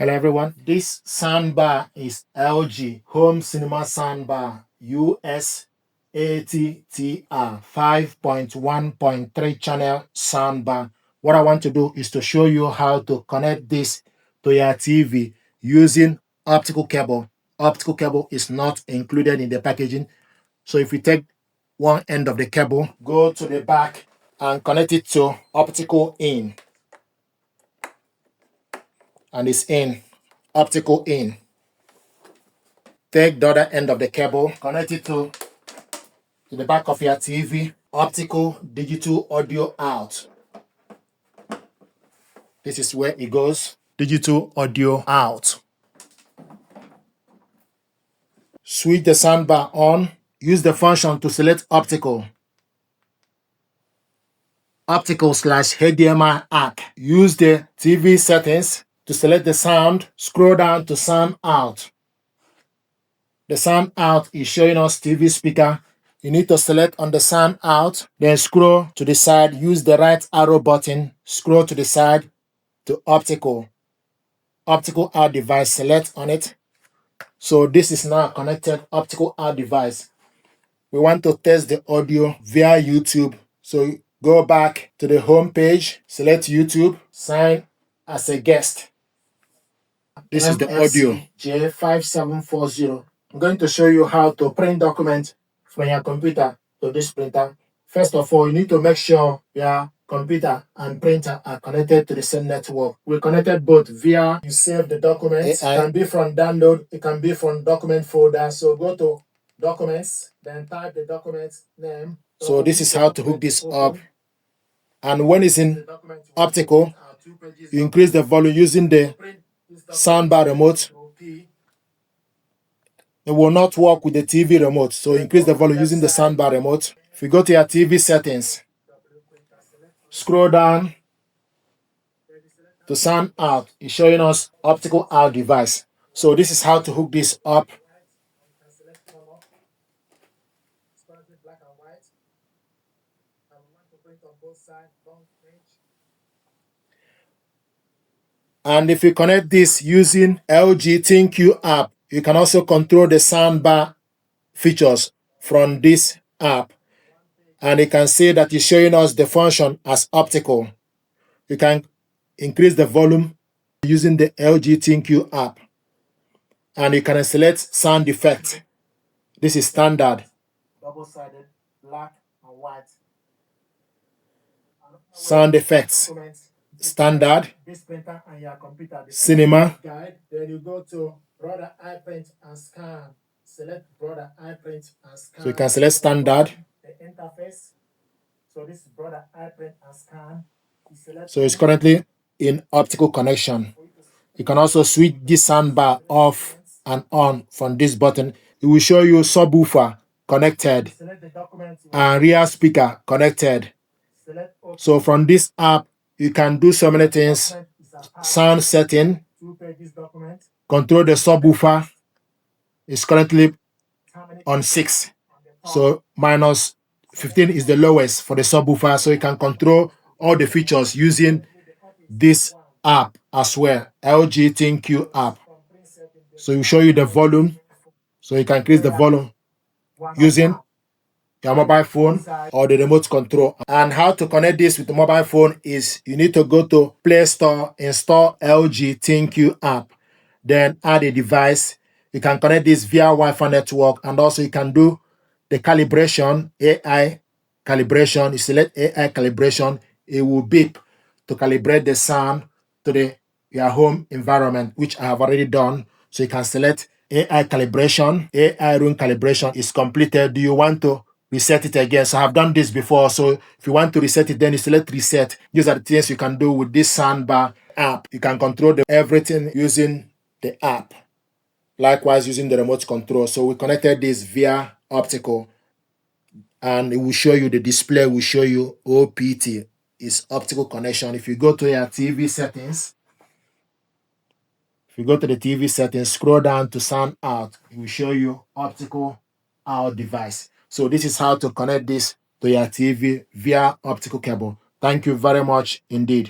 Hello everyone, this soundbar is LG Home Cinema Soundbar US80TR 5.1.3 channel soundbar. What I want to do is to show you how to connect this to your TV using optical cable. Optical cable is not included in the packaging. So if you take one end of the cable, go to the back and connect it to optical in. And it's in, optical in. Take the other end of the cable, connect it to the back of your TV, optical digital audio out. This is where it goes, digital audio out. Switch the soundbar on, use the function to select optical. Optical/HDMI ARC. Use the TV settings to select the sound, scroll down to sound out. The sound out is showing us TV speaker. You need to select on the sound out, then scroll to the side, use the right arrow button, scroll to the side to optical. Optical out device, select on it. So this is now a connected optical out device. We want to test the audio via YouTube. So go back to the home page, select YouTube, sign as a guest. This is the audio. J5740. I'm going to show you how to print documents from your computer to this printer. First of all, you need to make sure your computer and printer are connected to the same network. We connected both via, you save the documents. It can be from download, it can be from document folder. So go to documents, then type the document name. So this is how to hook this up. And when it's in optical, you increase the volume using the soundbar remote. It will not work with the TV remote, so increase the volume using the soundbar remote. If you go to your TV settings, scroll down to sound out. It's showing us optical out device. So this is how to hook this up. And if you connect this using LG ThinQ app, you can also control the soundbar features from this app. And you can see that it's showing us the function as optical. You can increase the volume using the LG ThinQ app. And you can select sound effect. This is standard. Double-sided, black and white. Sound effects. Standard. Cinema. Then you go to brother I print and scan. Select brother I print and scan. So you can select standard. The interface. So this is brother I print and scan. So it's currently in optical connection. You can also switch this soundbar off and on from this button. It will show you subwoofer connected and rear speaker connected. So from this app, you can do so many things. Sound setting, control the subwoofer. It's currently on 6. So minus 15 is the lowest for the subwoofer. So you can control all the features using this app as well, LG ThinQ app. So you show you the volume. So you can increase the volume using your mobile phone or the remote control. And how to connect this with the mobile phone is you need to go to Play Store, install LG ThinQ app, then add a device. You can connect this via Wi-Fi network, and also you can do the calibration, AI calibration. You select AI calibration, it will beep to calibrate the sound to your home environment, which I have already done. So you can select AI calibration. AI room calibration is completed. Do you want to reset it again? So I have done this before. So if you want to reset it, then you select reset. These are the things you can do with this soundbar app. You can control everything using the app. Likewise, using the remote control. So we connected this via optical, and it will show you the display, will show you OPT. It's optical connection. If you go to your TV settings, scroll down to sound out, it will show you optical out device. So this is how to connect this to your TV via optical cable. Thank you very much indeed.